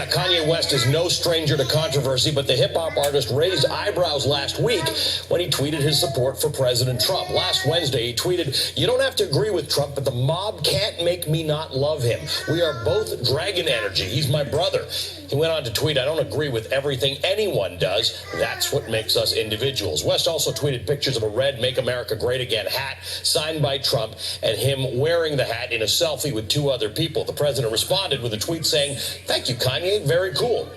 Yeah, Kanye West is no stranger to controversy, but the hip-hop artist raised eyebrows last week when he tweeted his support for President Trump. Last Wednesday, he tweeted, "You don't have to agree with Trump, but the mob can't make me not love him. We are both dragon energy. He's my brother." He went on to tweet, "I don't agree with everything anyone does. That's what makes us individuals." West also tweeted pictures of a red Make America Great Again hat signed by Trump and him wearing the hat in a selfie with two other people. The president responded with a tweet saying, "Thank you, Kanye. Very cool."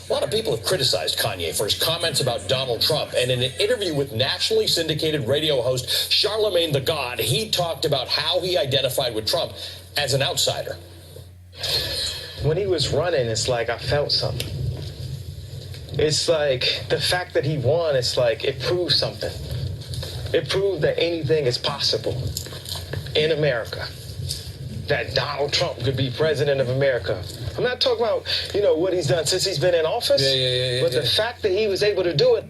A lot of people have criticized Kanye for his comments about Donald Trump, and in an interview with nationally syndicated radio host Charlamagne the God, he talked about how he identified with Trump as an outsider. When he was running, it's like I felt something. It's like the fact that he won, it's like it proved something. It proved that anything is possible in America. That Donald Trump could be president of America. I'm not talking about, what he's done since he's been in office, but the fact that he was able to do it.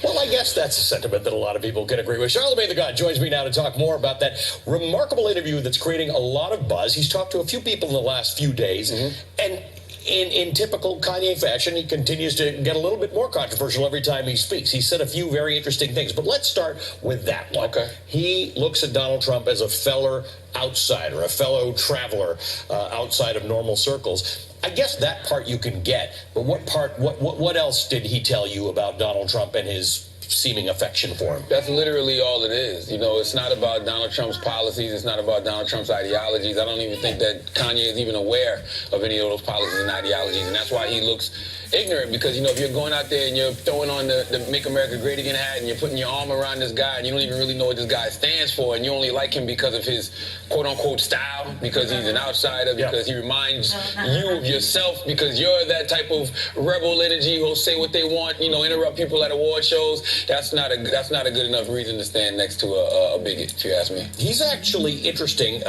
Well, I guess that's a sentiment that a lot of people can agree with. Charlamagne the God joins me now to talk more about that remarkable interview that's creating a lot of buzz. He's talked to a few people in the last few days, and in typical Kanye fashion, he continues to get a little bit more controversial every time he speaks. He said a few very interesting things, but let's start with that one. Okay. He looks at Donald Trump as a fellow outsider, a fellow traveler outside of normal circles. I guess that part you can get, but what else did he tell you about Donald Trump and his seeming affection for him? That's literally all it is. It's not about Donald Trump's policies. It's not about Donald Trump's ideologies. I don't even think that Kanye is even aware of any of those policies and ideologies, and that's why he looks ignorant, because, if you're going out there and you're throwing on the Make America Great Again hat and you're putting your arm around this guy and you don't even really know what this guy stands for, and you only like him because of his quote-unquote style, because he's an outsider, because he reminds you of yourself, because you're that type of rebel energy who'll say what they want, interrupt people at award shows. That's not a good enough reason to stand next to a bigot, if you ask me. He's actually interesting.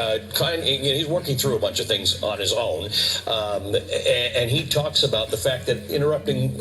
He's working through a bunch of things on his own, and he talks about the fact that interrupting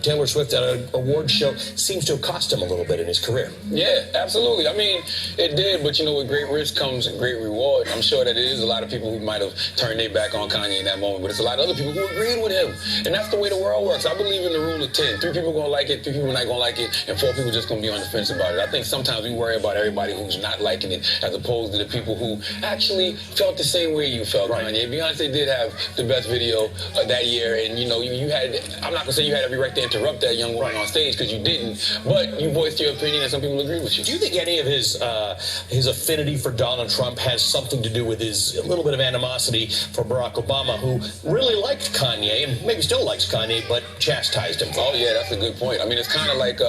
Taylor Swift at an award show seems to have cost him a little bit in his career. Yeah, absolutely. I mean, it did, but with great risk comes great reward. I'm sure that it is a lot of people who might have turned their back on Kanye in that moment, but it's a lot of other people who agreed with him. And that's the way the world works. I believe in the rule of 10. 3 people going to like it, 3 people not going to like it, and 4 people just going to be on the fence about it. I think sometimes we worry about everybody who's not liking it as opposed to the people who actually felt the same way you felt, Kanye. Beyonce did have the best video that year, and you had, I'm not going to say you had every right to interrupt that young woman on stage, because you didn't, but you voiced your opinion and some people agree with you. Do you think any of his affinity for Donald Trump has something to do with his a little bit of animosity for Barack Obama, who really liked Kanye and maybe still likes Kanye, but chastised him? Oh yeah, that's a good point. I mean, it's kind of like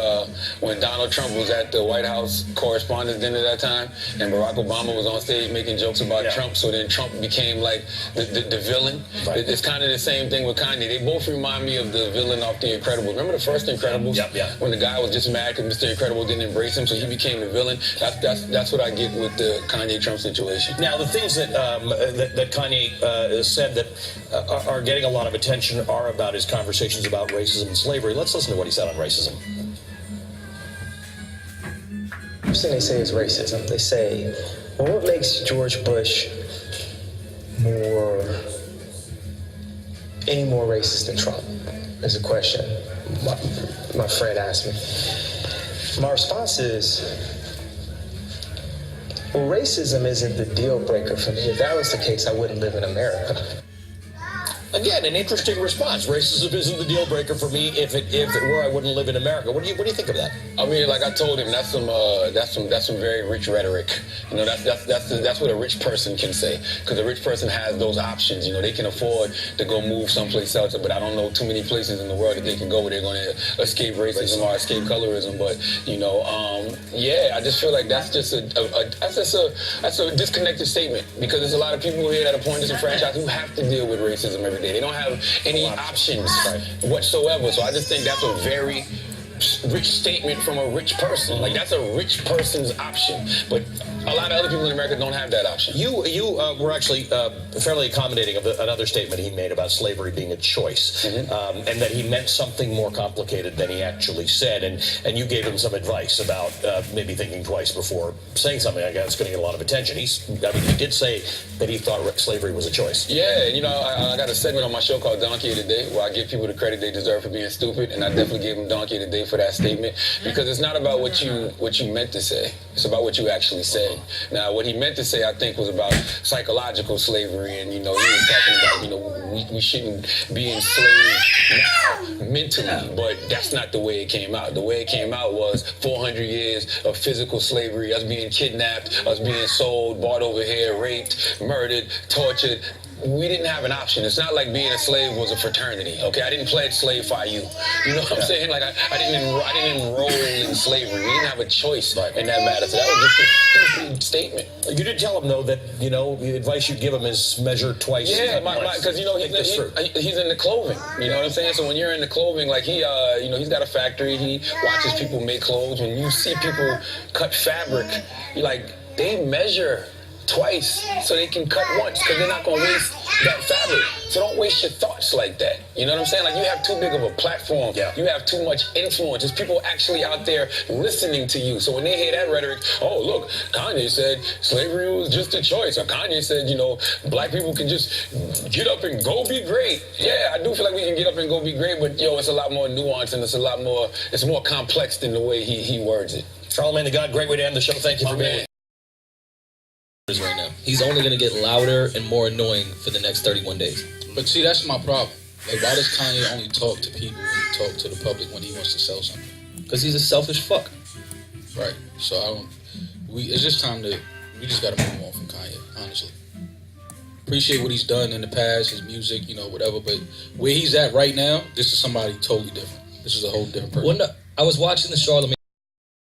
when Donald Trump was at the White House Correspondents' Dinner that time, and Barack Obama was on stage making jokes about Trump, so then Trump became like the villain. Right. It's kind of the same thing with Kanye. They both remind me of the villain off The Incredibles. Remember the first Incredibles? When the guy was just mad because Mr. Incredible didn't embrace him, so he became the villain. That's what I get with the Kanye-Trump situation. Now, the things that Kanye said that are getting a lot of attention are about his conversations about racism and slavery. Let's listen to what he said on racism. First thing they say is racism. They say, well, what makes George Bush any more racist than Trump? Is a question my friend asked me. My response is, well, racism isn't the deal breaker for me. If that was the case, I wouldn't live in America. Again, an interesting response. Racism isn't the deal breaker for me. If it were, I wouldn't live in America. What do you think of that? I mean, like I told him, that's some very rich rhetoric. That's what a rich person can say, because a rich person has those options. They can afford to go move someplace else. But I don't know too many places in the world that they can go where they're going to escape racism or escape colorism. But I just feel like that's just a disconnected statement, because there's a lot of people here that are born disenfranchised who have to deal with racism every day. They don't have any options whatsoever. So I just think that's a very rich statement from a rich person. Like, that's a rich person's option. But A lot of other people in America don't have that option. You were actually fairly accommodating of another statement he made about slavery being a choice, and that he meant something more complicated than he actually said. And you gave him some advice about maybe thinking twice before saying something like that's going to get a lot of attention. He did say that he thought slavery was a choice. Yeah, you know, I got a segment on my show called Donkey of the Day where I give people the credit they deserve for being stupid, and I definitely gave him Donkey of the Day for that statement, because it's not about what you meant to say. It's about what you actually said. Now, what he meant to say, I think, was about psychological slavery, and, you know, he was talking about, you know, we shouldn't be enslaved now mentally, but that's not the way it came out. The way it came out was 400 years of physical slavery, us being kidnapped, us being sold, bought over here, raped, murdered, tortured. We didn't have an option. It's not like being a slave was a fraternity, okay? I didn't pledge slave for you. You know what I'm saying? Like, I didn't enroll in slavery. We didn't have a choice in that matter. So that was just a stupid statement. You did tell him, though, that, you know, the advice you give him is measure twice. Yeah, because, you know, he's in the clothing. You know what I'm saying? So when you're in the clothing, like, you know, he's got a factory. He watches people make clothes. When you see people cut fabric, you're like, they measure twice so they can cut once, because they're not going to waste that fabric. So don't waste your thoughts like that. You know what I'm saying? Like, you have too big of a platform. Yeah. You have too much influence. There's people actually out there listening to you. So when they hear that rhetoric, oh, look, Kanye said slavery was just a choice. Or Kanye said, you know, black people can just get up and go be great. Yeah, I do feel like we can get up and go be great, but, yo, it's a lot more nuanced, and it's more complex than the way he words it. Charlamagne the God, great way to end the show. Thank you for being here. Right now, he's only going to get louder and more annoying for the next 31 days. But see, that's my problem. Like, why does Kanye only talk to people and talk to the public when he wants to sell something? Because he's a selfish fuck. Right. So it's just time we just got to move on from Kanye, honestly. Appreciate what he's done in the past, his music, you know, whatever. But where he's at right now, this is somebody totally different. This is a whole different person. Well, no, I was watching the Charlamagne